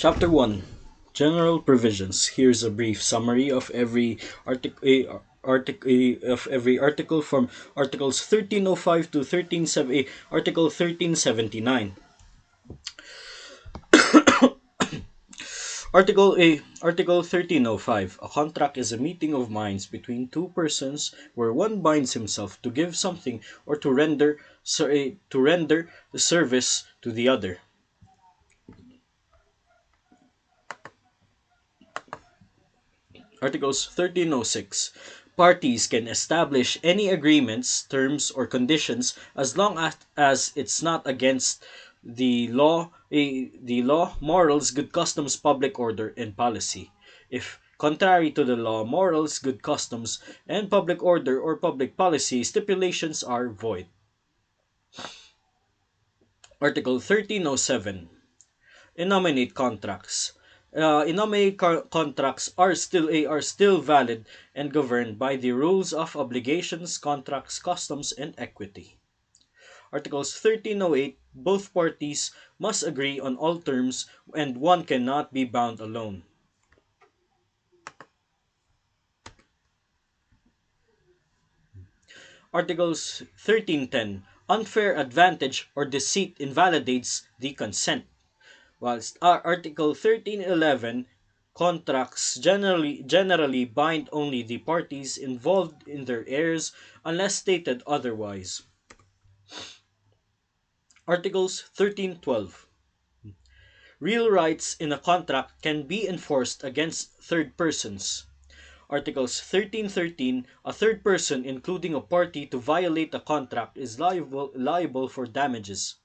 Chapter 1, General Provisions. Here's a brief summary of every article from Articles 1305 to 1370, Article 1379. Article 1305. A contract is a meeting of minds between two persons where one binds himself to give something or to render the service to the other. Articles 1306. Parties can establish any agreements, terms, or conditions as long as it's not against the law, morals, good customs, public order, and policy. If contrary to the law, morals, good customs, and public order or public policy, stipulations are void. Article 1307. Innominate contracts. Contracts are still valid and governed by the rules of obligations, contracts, customs, and equity. Articles 1308. Both parties must agree on all terms, and one cannot be bound alone. Articles 1310. Unfair advantage or deceit invalidates the consent. Whilst Article 1311, contracts generally bind only the parties involved in their heirs unless stated otherwise. Articles 1312. Real rights in a contract can be enforced against third persons. Articles 1313. A third person, including a party to violate a contract, is liable for damages.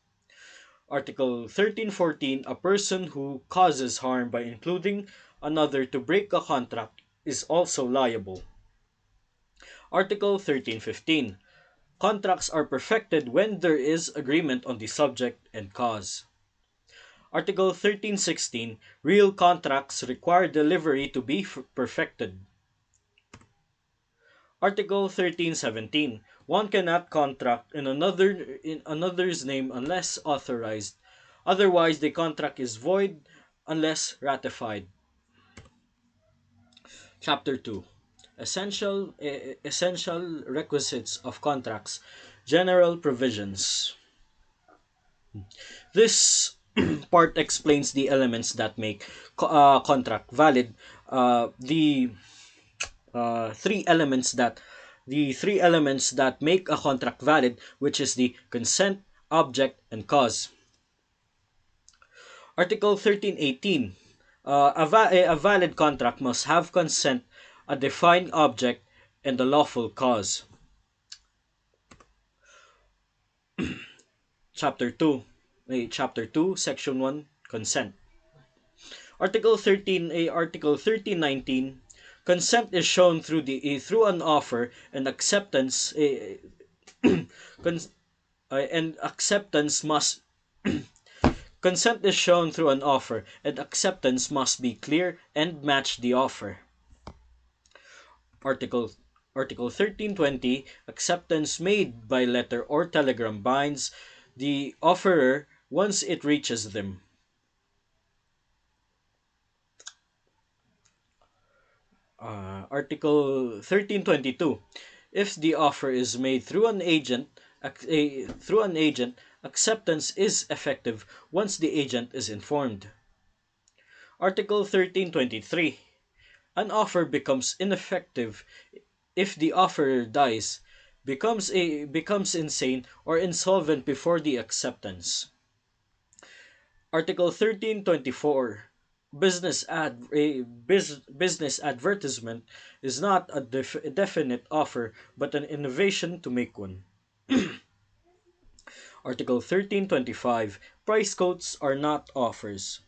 Article 1314. A person who causes harm by including another to break a contract is also liable. Article 1315. Contracts are perfected when there is agreement on the subject and cause. Article 1316. Real contracts require delivery to be perfected. Article 1317. One cannot contract in another's name unless authorized. Otherwise, the contract is void unless ratified. Chapter 2. Essential requisites of contracts. General provisions. This part explains the elements that make contract valid. The three elements that the three elements that make a contract valid, which is the consent, object, and cause. Article 1318. A valid contract must have consent, a defined object, and a lawful cause. Chapter 2. Chapter 2, Section 1, Consent. Article 1319. Consent is shown through an offer and acceptance. Cons- and acceptance must Consent is shown through an offer, and acceptance must be clear and match the offer. Article Article 1320. Acceptance made by letter or telegram binds the offerer once it reaches them. Article 1322. If the offer is made through an agent, acceptance is effective once the agent is informed. Article 1323. An offer becomes ineffective if the offerer dies, becomes insane or insolvent before the acceptance. Article 1324. Business advertisement is not a definite offer but an innovation to make one. Article 1325. Price quotes are not offers.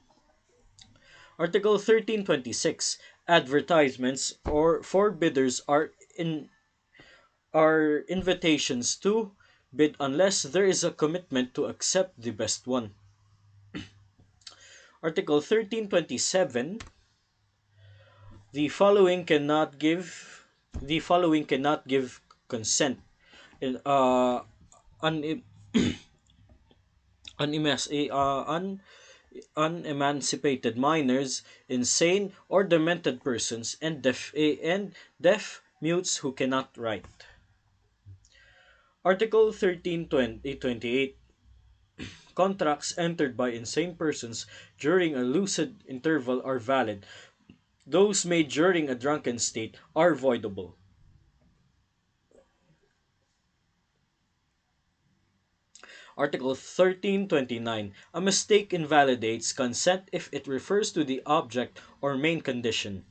Article 1326. Advertisements or for bidders are invitations to bid unless there is a commitment to accept the best one. Article 1327. The following cannot give the following cannot give consent. In un, unimas, unemancipated minors, insane or demented persons, and deaf mutes who cannot write. Article 1328. Contracts entered by insane persons during a lucid interval are valid. Those made during a drunken state are voidable. Article 1329. A mistake invalidates consent if it refers to the object or main condition.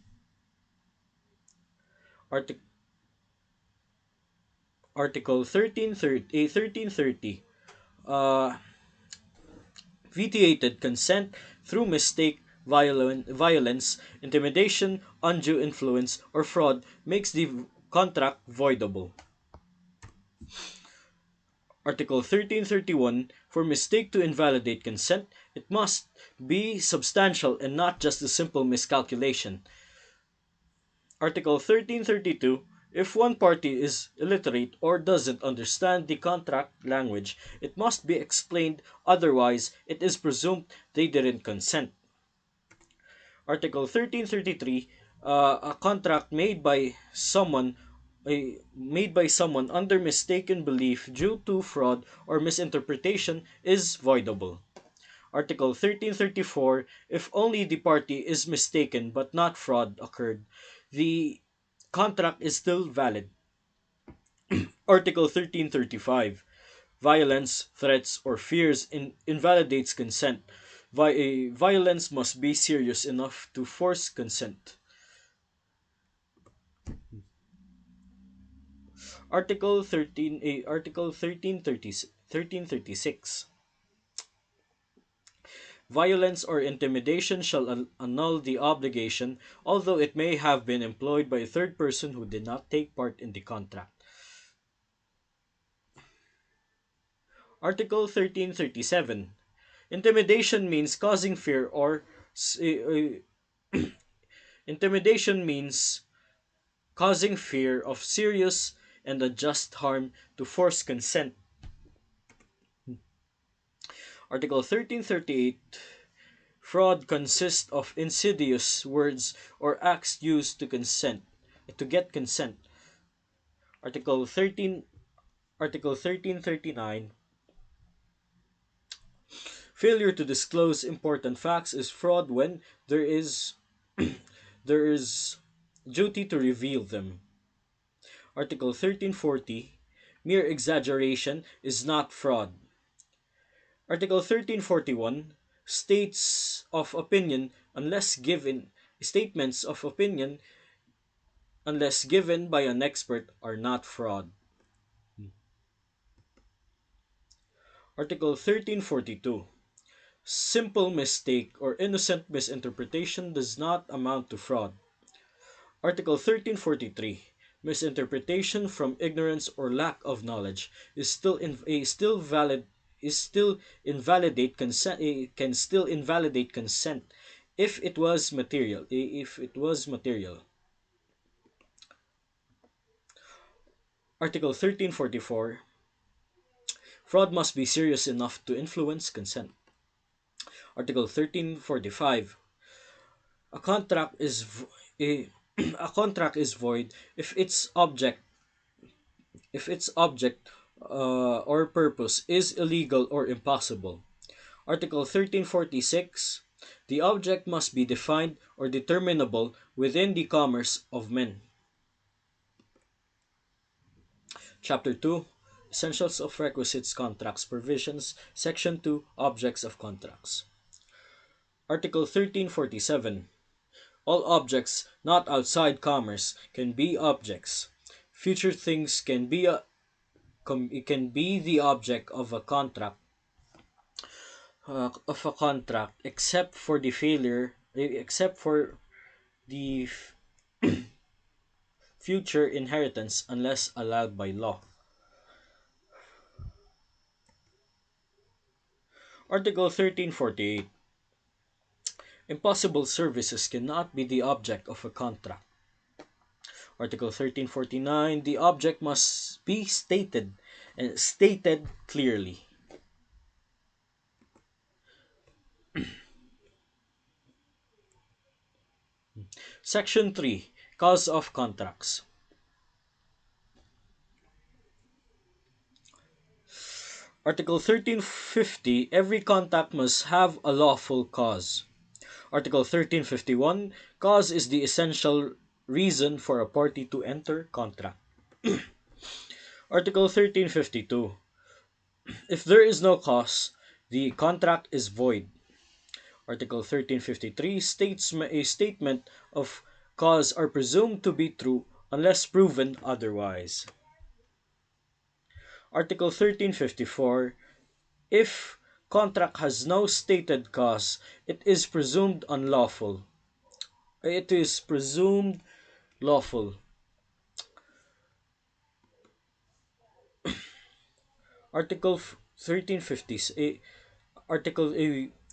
Artic- Article 1330 vitiated consent through mistake, violence, intimidation, undue influence, or fraud makes the contract voidable. Article 1331. For mistake to invalidate consent, it must be substantial and not just a simple miscalculation. Article 1332. If one party is illiterate or doesn't understand the contract language, it must be explained, otherwise, it is presumed they didn't consent. Article 1333. A contract made by someone under mistaken belief due to fraud or misinterpretation is voidable. Article 1334. If only the party is mistaken but not fraud occurred, the contract is still valid. Article 1335. Violence, threats, or fears invalidates consent. Violence must be serious enough to force consent. Article 1336. Violence or intimidation shall annul the obligation, although it may have been employed by a third person who did not take part in the contract. Article 1337. Intimidation means causing fear or intimidation means causing fear of serious and unjust harm to force consent. Article 1338. Fraud consists of insidious words or acts used to get consent. Article 13 Article 1339. Failure to disclose important facts is fraud when there is duty to reveal them. Article 1340. Mere exaggeration is not fraud. Article 1341. Statements of opinion unless given by an expert are not fraud. Article 1342. Simple mistake or innocent misinterpretation does not amount to fraud. Article 1343. Misinterpretation from ignorance or lack of knowledge is still valid is still invalidate consent can still invalidate consent if it was material. Article 1344. Fraud must be serious enough to influence consent. Article 1345. A contract is a, a contract is void if its object or purpose is illegal or impossible. Article 1346. The object must be defined or determinable within the commerce of men. Chapter 2. Essentials of Requisites Contracts Provisions. Section 2. Objects of Contracts. Article 1347. All objects not outside commerce can be objects. Future things can be the object of a contract except for the future inheritance unless allowed by law. Article 1348. Impossible services cannot be the object of a contract. Article 1349. The object must be stated clearly. Section 3. Cause of contracts. Article 1350. Every contract must have a lawful cause. Article 1351. Cause is the essential reason for a party to enter contract. Article 1352. If there is no cause, the contract is void. Article 1353 states a statement of cause are presumed to be true unless proven otherwise. Article 1354. If contract has no stated cause, it is presumed unlawful. It is presumed lawful. Article 1350. Article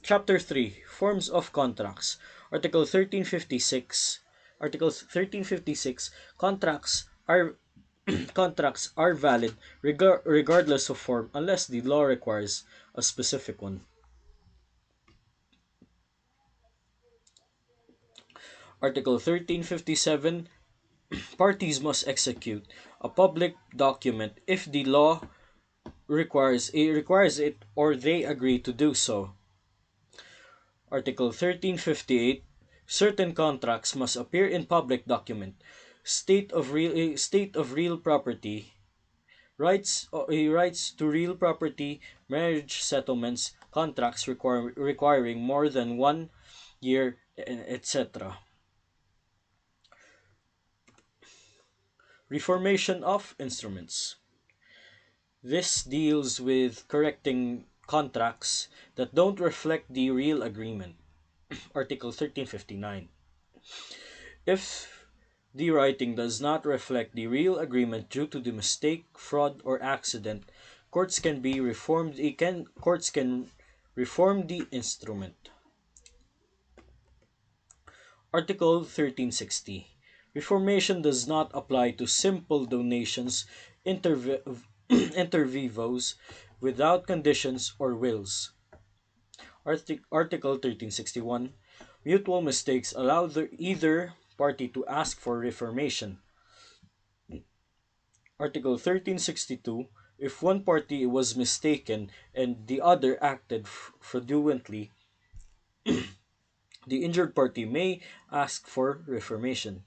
Chapter 3. Forms of contracts. Article 1356. Article 1356. Contracts are valid regardless of form unless the law requires a specific one. Article 1357. Parties must execute a public document if the law requires it or they agree to do so. Article 1358. Certain contracts must appear in public document. State of real property, rights to real property, marriage settlements, contracts requiring more than 1 year, etc. Reformation of instruments. This deals with correcting contracts that don't reflect the real agreement. Article 1359. If the writing does not reflect the real agreement due to the mistake, fraud, or accident, courts can reform the instrument. Article 1360. Reformation does not apply to simple donations inter vivos without conditions or wills. Article 1361. Mutual mistakes allow either party to ask for reformation. Article 1362. If one party was mistaken and the other acted fraudulently, the injured party may ask for reformation.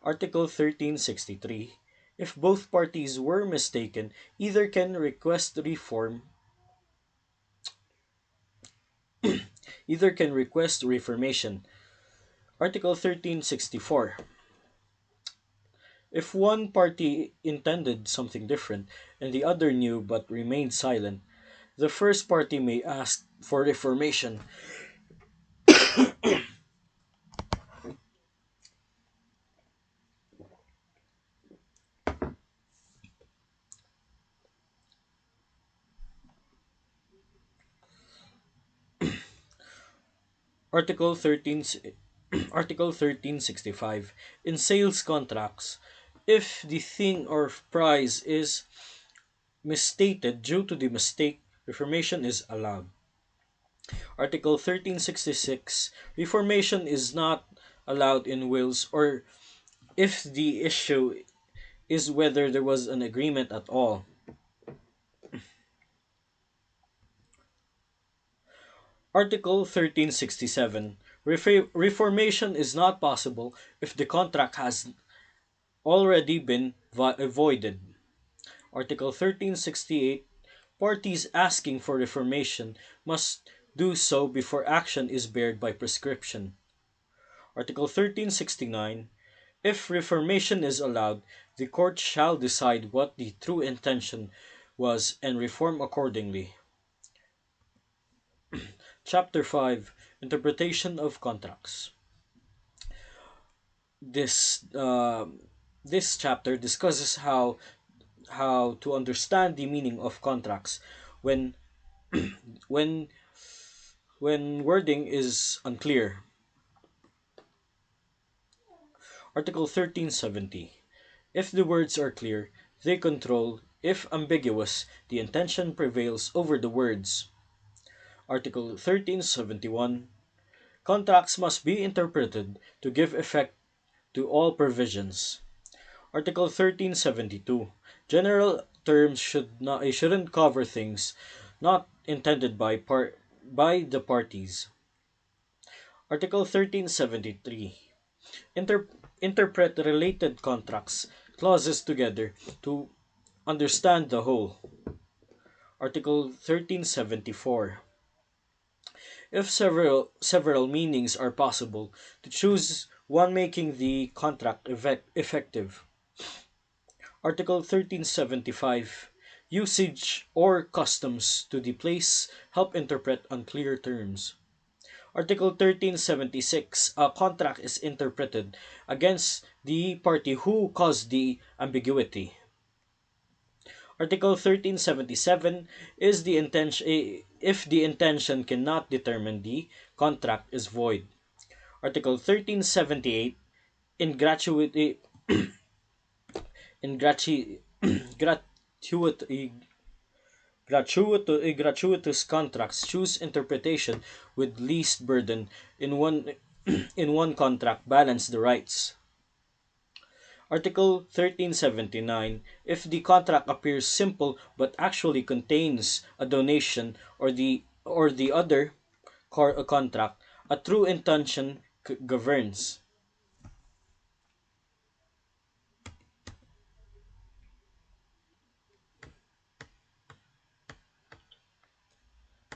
Article 1363. If both parties were mistaken, either can request reformation. Article 1364. If one party intended something different and the other knew but remained silent, the first party may ask for reformation. Article 13 Article 1365. In sales contracts, if the thing or price is misstated due to the mistake, reformation is allowed. Article 1366. Reformation is not allowed in wills or if the issue is whether there was an agreement at all. Article 1367. Reformation is not possible if the contract has already been voided. Article 1368. Parties asking for reformation must do so before action is barred by prescription. Article 1369. If reformation is allowed, the court shall decide what the true intention was and reform accordingly. Chapter 5. Interpretation of Contracts. This this chapter discusses how to understand the meaning of contracts when when wording is unclear. Article 1370. If the words are clear, they control. If ambiguous, the intention prevails over the words. Article 1371. Contracts must be interpreted to give effect to all provisions. Article 1372. General terms shouldn't cover things not intended by the parties. Article 1373. Inter- Interpret related contracts clauses together to understand the whole. Article 1374. If several meanings are possible, to choose one making the contract effective. Article 1375. Usage or customs to the place help interpret unclear terms. Article 1376. A contract is interpreted against the party who caused the ambiguity. Article 1377 is the intention if the intention cannot determine the contract is void. Article 1378 in gratuity in grati, gratuity gratuitous contracts choose interpretation with least burden in one in one contract balance the rights. Article 1379. If the contract appears simple but actually contains a donation or the other contract, a true intention governs.